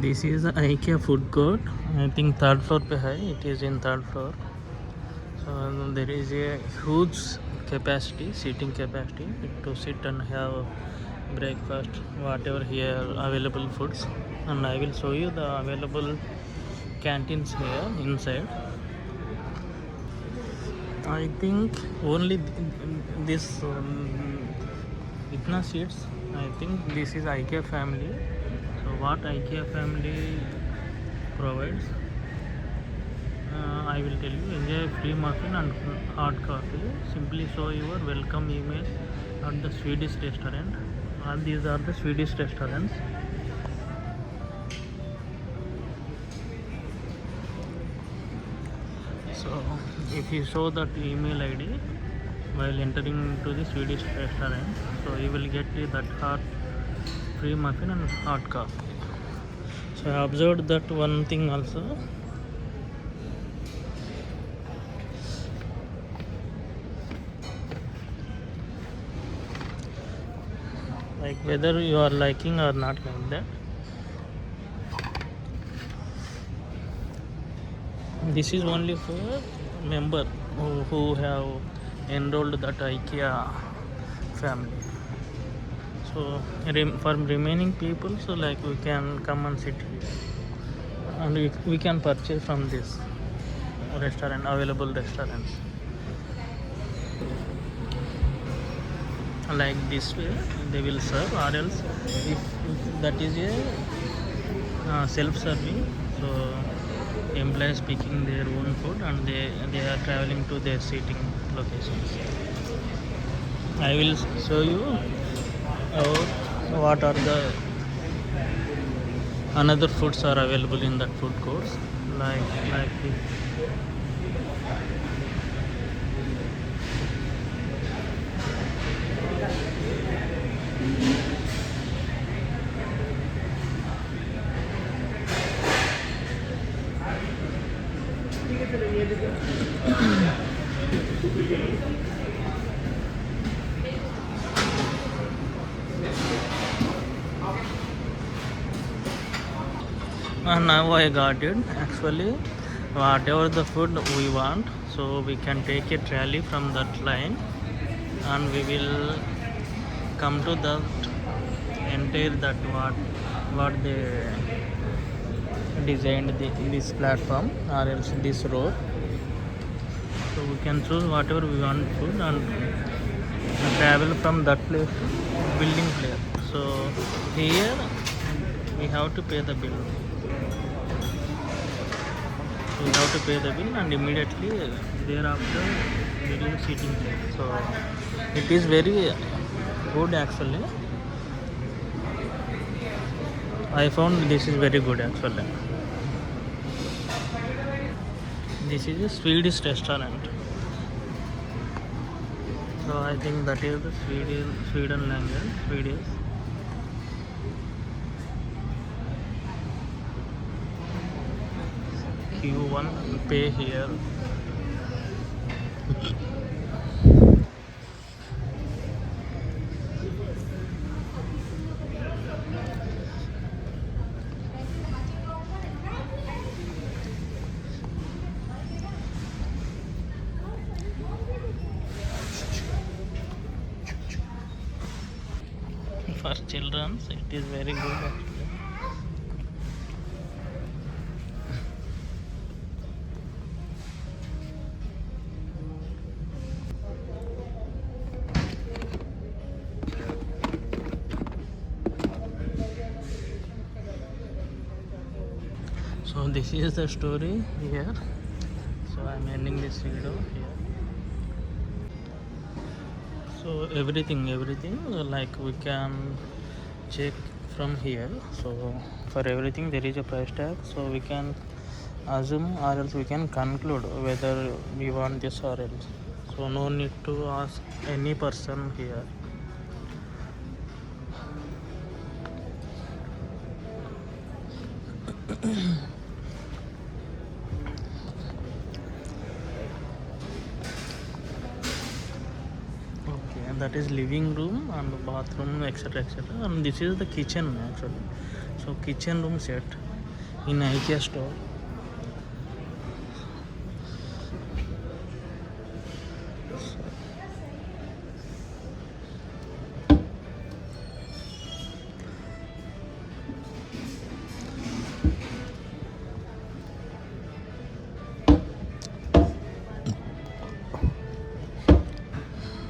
This is the IKEA food court. I think third floor pe hai. It is in third floor. So there is a huge capacity, seating capacity to sit and have breakfast, whatever here available foods. And I will show you the available canteens here inside. I think only this itna seats. I think this is IKEA family. So what IKEA family provides, I will tell you. Enjoy free muffin and hot coffee. Simply show your welcome email at the Swedish restaurant. All these are the Swedish restaurants. So if you show that email ID while entering into the Swedish restaurant, so you will get that hot free muffin and hot coffee. So I observed that one thing also. Like whether you are liking or not like that. This is only for member who have enrolled that IKEA family. So for remaining people, so like we can come and sit here, and we can purchase from this restaurant, available restaurants. Like this way they will serve, or else if that is a self-serving, so employees picking their own food and they are traveling to their seating locations. I will show you what are the another foods are available in that food courts, like this. And now I got it. Actually, whatever the food we want, so we can take a trolley from that line, and we will come to that entire that what they designed this platform or else this road. So we can choose whatever we want food and travel from that place to building place. So here we have to pay the bill. We have to pay the bill, and immediately thereafter there is seating place. So it is very good actually. I found this is very good actually. This is a Swedish restaurant. So I think that is the Sweden language, Swedish. Q1 pay here. For children, it is very good actually. So this is the story here. So I'm ending this video here. So everything like we can check from here. So for everything there is a price tag, so we can assume or else we can conclude whether we want this or else. So no need to ask any person here. That is living room and bathroom, etc., etc., and this is the kitchen actually. So kitchen room set, in IKEA store.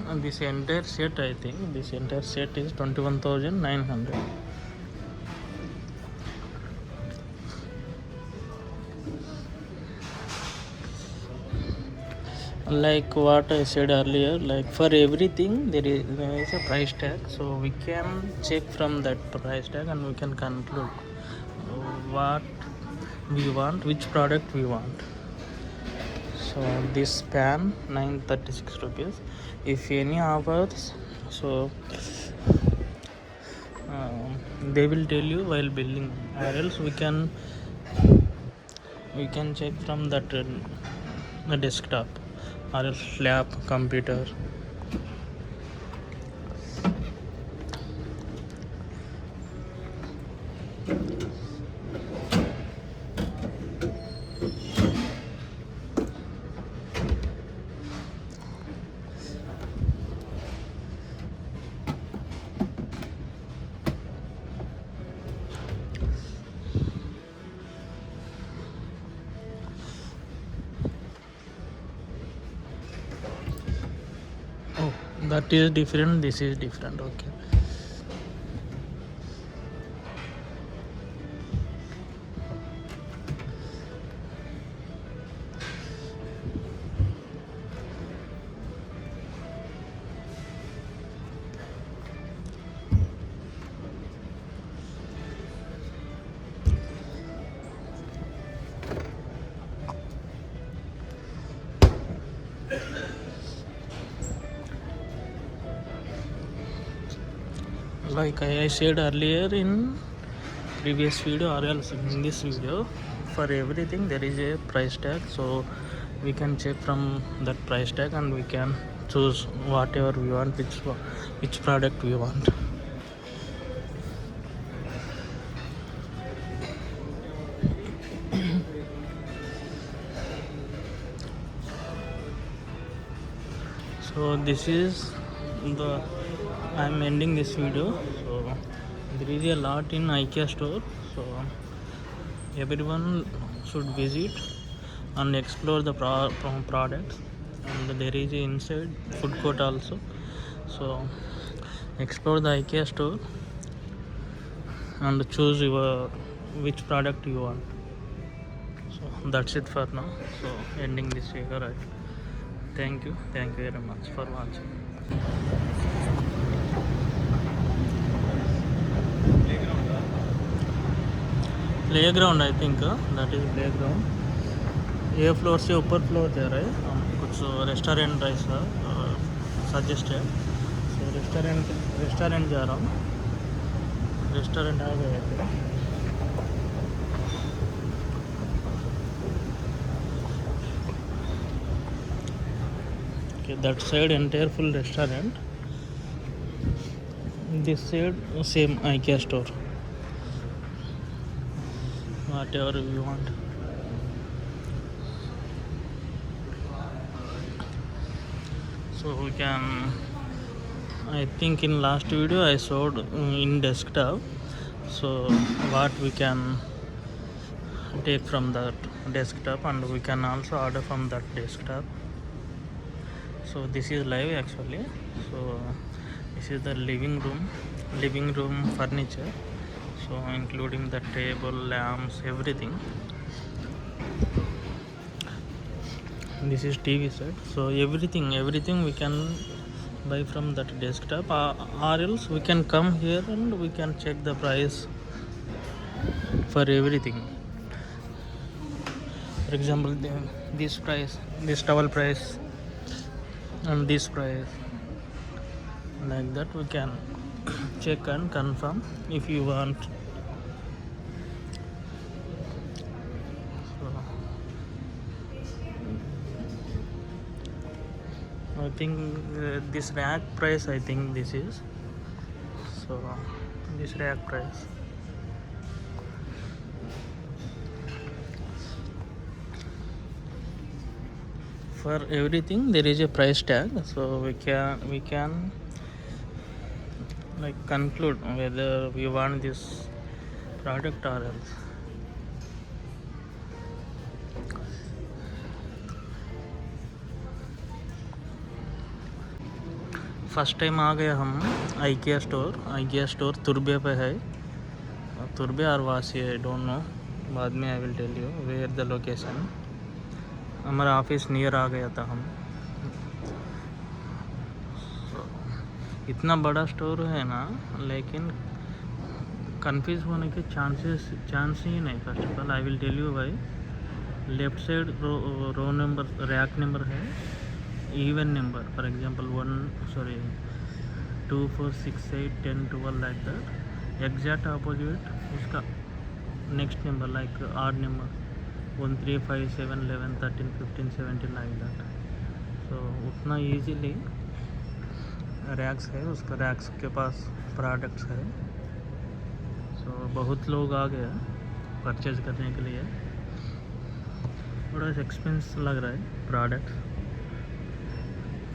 And this entire set, I think this entire set is 21,900. Like what I said earlier, like for everything there is a price tag, so we can check from that price tag and we can conclude what we want, which product we want. So this pan 936 rupees. If any offers, so they will tell you while building, or else we can check from that desktop or else lap computer. Oh, that is different, this is different. Okay. Like I said earlier in previous video or else in this video, for everything there is a price tag, so we can check from that price tag and we can choose whatever we want, which product we want. So this is the I'm ending this video. So there is a lot in IKEA store, so everyone should visit and explore the products, and there is a inside food court also, so explore the IKEA store and choose which product you want. So that's it for now. So ending this video, right? Thank you very much for watching. Playground I think that is playground A floor से ऊपर floor जा रहा है कुछ restaurant ऐसा suggested सो restaurant जा रहा हूँ रेस्टोरेंट आ गए थे okay, that side entire full restaurant, this side same IKEA store, whatever you want. So we can, I think in last video I showed in desktop, so what we can take from that desktop and we can also order from that desktop. So this is live actually. So this is the living room furniture, so including the table, lamps, everything. This is TV set, so everything we can buy from that desktop, or else we can come here and we can check the price for everything. For example, this price, this towel price, and this price, like that we can check and confirm if you want. So I think this rack price, I think this is, so this rack price. For everything there is a price tag, so we can like conclude whether we want this product or else. First time आ गए हम IKEA store तुर्बे पे है, तुर्बे और वासी है, don't know, बाद में I will tell you where the location. हमारा ऑफिस नियर आ गया था हम. इतना बड़ा स्टोर है ना, लेकिन कंफ्यूज होने के चांस ही नहीं. First of all I will tell you भाई, left side row number rack number है even number, for example 2 4 6 8 10 12 like that. Exact opposite उसका next number like odd number 1 3 5 7 11 13 15 17 like that. so उतना easily racks है, उसका racks के पास products है. so बहुत लोग आ गया परचेज करने के लिए. थोड़ा एक्सपेंस लग रहा है प्रोडक्ट,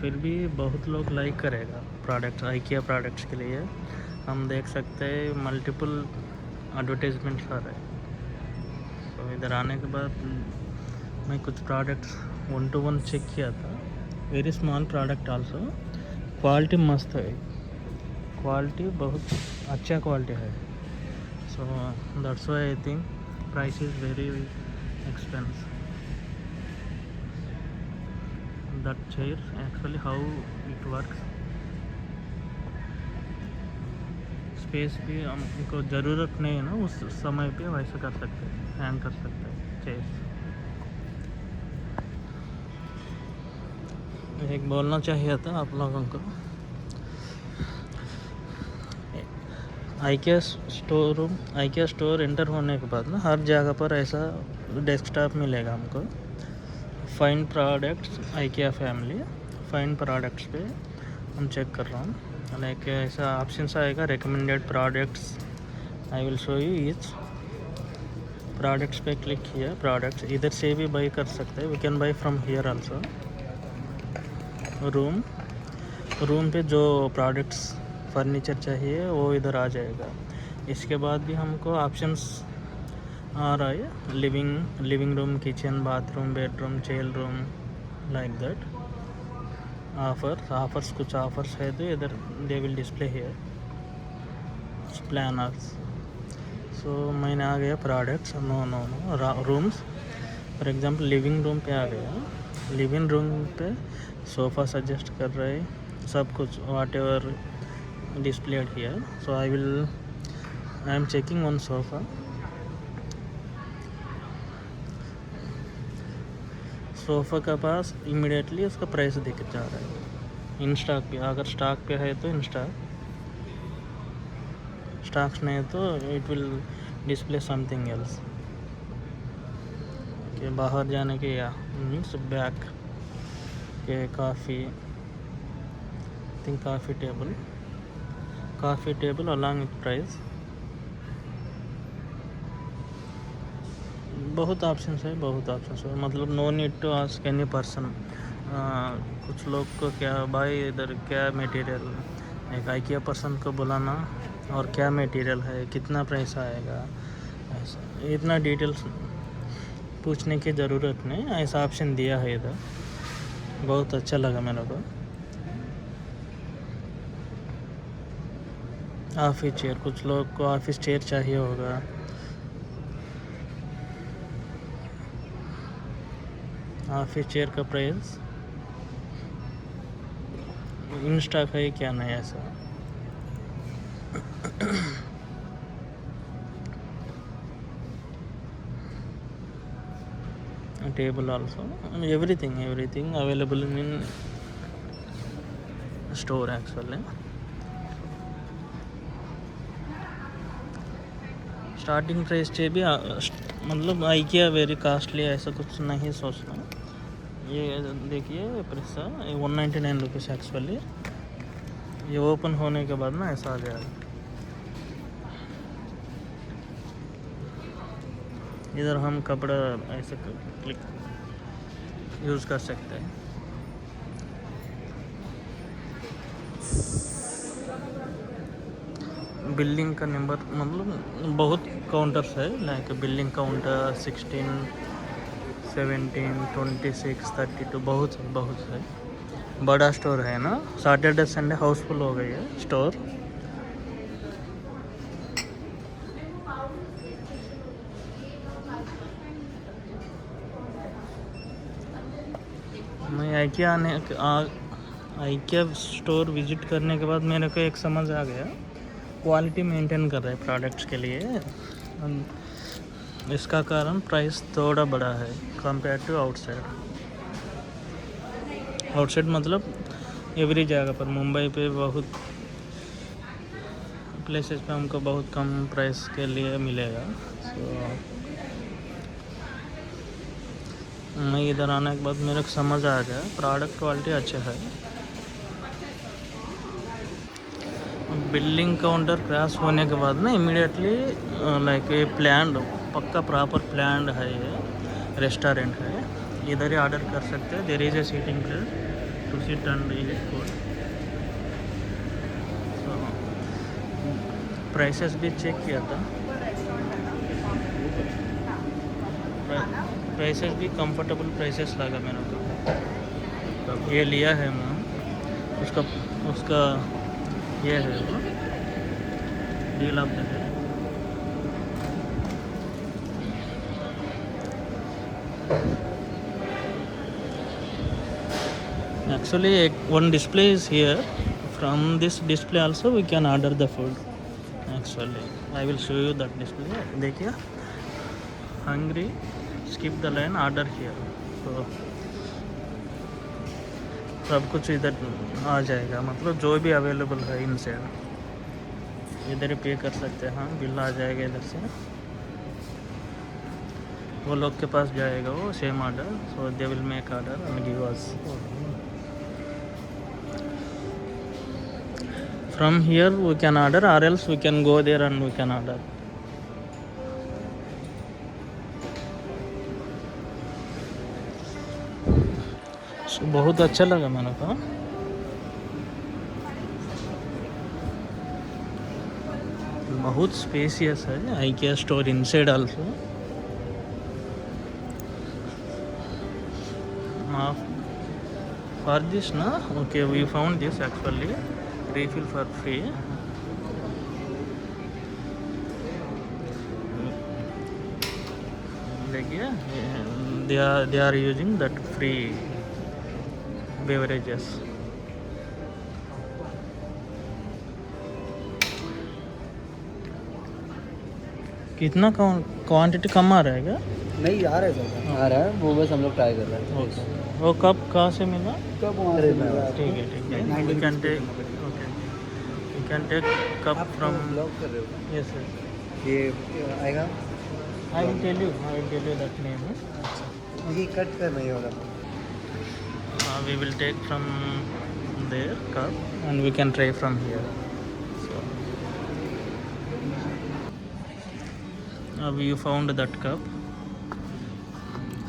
फिर भी बहुत लोग लाइक करेगा प्रोडक्ट IKEA प्रोडक्ट्स के लिए. हम देख सकते हैं मल्टीपल एडवर्टाइजमेंट्स आ रहे हैं. तो इधर आने के बाद मैं कुछ प्रोडक्ट्स 1 to 1 चेक किया था. Very small product also. Quality मस्त है, क्वालिटी बहुत अच्छा क्वालिटी है. So that's why I think price is very expensive. that chair actually how it works. Space भी हमको ज़रूरत नहीं है ना, उस समय पे वैसा कर सकते हैं, हैंग कर सकते हैं चेयर. एक बोलना चाहिए था आप लोगों को, IKEA स्टोर एंटर होने के बाद ना हर जगह पर ऐसा डेस्कटॉप मिलेगा हमको. Find products IKEA family, find products पे हम चेक कर रहा हूँ. लाइक ऐसा ऑप्शन आएगा recommended products. I will show you each products पे क्लिक किया. प्रोडक्ट्स इधर से भी बाई कर सकते हैं, we can buy from here also. Room पे जो प्रोडक्ट्स फर्नीचर चाहिए वो इधर आ जाएगा. इसके बाद भी हमको ऑप्शंस आ रहा है, living room, kitchen, bathroom, bedroom, chill room like that. Offers कुछ ऑफर्स है तो इधर they will display here planners. So मैंने आ गया products. No rooms. For example living room पे आ गया. लिविंग रूम पे सोफ़ा सजेस्ट कर रहे हैं, सब कुछ whatever displayed here. So I am checking on sofa. Sofa के पास इमीडिएटली उसका प्राइस दिख जा रहा है इन स्टॉक पे. अगर स्टॉक पे है तो इन स्टॉक्स नहीं है तो it will display something else. के बाहर जाने के या मीन्स बैक के काफ़ी टेबल अलॉन्ग विथ प्राइस. बहुत ऑप्शंस है. मतलब no need to ask any person. कुछ लोग को क्या भाई इधर क्या मटेरियल, एक IKEA पर्सन को बुलाना और क्या मटेरियल है, कितना प्राइस आएगा, ऐसा इतना डिटेल्स पूछने की ज़रूरत नहीं. ऐसा ऑप्शन दिया है इधर, बहुत अच्छा लगा मेरे को. ऑफिस चेयर, कुछ लोग को ऑफिस चेयर चाहिए होगा. ऑफिस चेयर का प्राइस इन स्टॉक है क्या नहीं ऐसा. Table also, everything available in store actually. Starting price से भी मतलब IKEA वेरी कॉस्टली ऐसा कुछ नहीं सोचना. ये देखिए पैसा 199 रुपीज़ एक्चुअली. ये ओपन होने के बाद ना ऐसा आ जाएगा. इधर हम कपड़ा ऐसे क्लिक यूज़ कर सकते हैं। बिल्डिंग का नंबर मतलब बहुत काउंटर्स है, लाइक बिल्डिंग काउंटर 16, 17, 26, 32, बहुत है। बड़ा स्टोर है ना, सैटरडे संडे हाउसफुल हो गई है स्टोर। मैं आइकिया स्टोर विजिट करने के बाद मेरे को एक समझ आ गया, क्वालिटी मेंटेन कर रहे हैं प्रोडक्ट्स के लिए। इसका कारण प्राइस थोड़ा बड़ा है कंपेयर टू आउटसाइड मतलब एवरी जगह पर। मुंबई पे बहुत प्लेसेस पे हमको बहुत कम प्राइस के लिए मिलेगा। मैं इधर आने के बाद मेरे को समझ आ गया प्रोडक्ट क्वालिटी अच्छा है। बिल्डिंग काउंटर क्रॉस होने के बाद ना इमीडिएटली लाइक ये प्लान पक्का प्रॉपर प्लान है, ये रेस्टोरेंट है, इधर ही ऑर्डर कर सकते हैं। There is a seating place to sit and eat food. Prices भी चेक किया था, प्राइसेस भी कंफर्टेबल प्राइसेस लगा मेरे को। ये लिया है मैं, उसका ये है वो deal of the day. Actually, one display is here. From this display also we can order the food. Actually, I will show you that display. देखिए, hungry, skip the line, order here. So सब कुछ इधर आ जाएगा, मतलब जो भी available है inside इधर ही पे कर सकते हैं। हाँ, बिल आ जाएगा इधर से, वो लोग के पास जाएगा वो same order. So they will make order and give us. From here we can order, or else we can go there and we can order. So बहुत अच्छा लगा मेरे को। बहुत स्पेसियस है IKEA store inside also. For this na, okay, we found this actually refill for free. देखिए, they are using that free beverages. कितना quantity कम आ रहा है क्या? नहीं आ रहा है सर, आ रहा है वो, बस हम लोग ट्राई कर रहे हैं। ओके, वो कप कहाँ से मिला? कब वहाँ से मिला? ठीक है। You can take, okay, you can take cup from. Block कर रहे हो? Yes sir. ये आएगा, I will tell you that name. ये कट कर नहीं होगा। We will take from there cup and we can try from here. So you found that cup.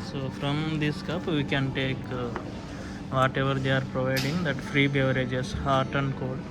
So from this cup we can take whatever they are providing, that free beverages, hot and cold.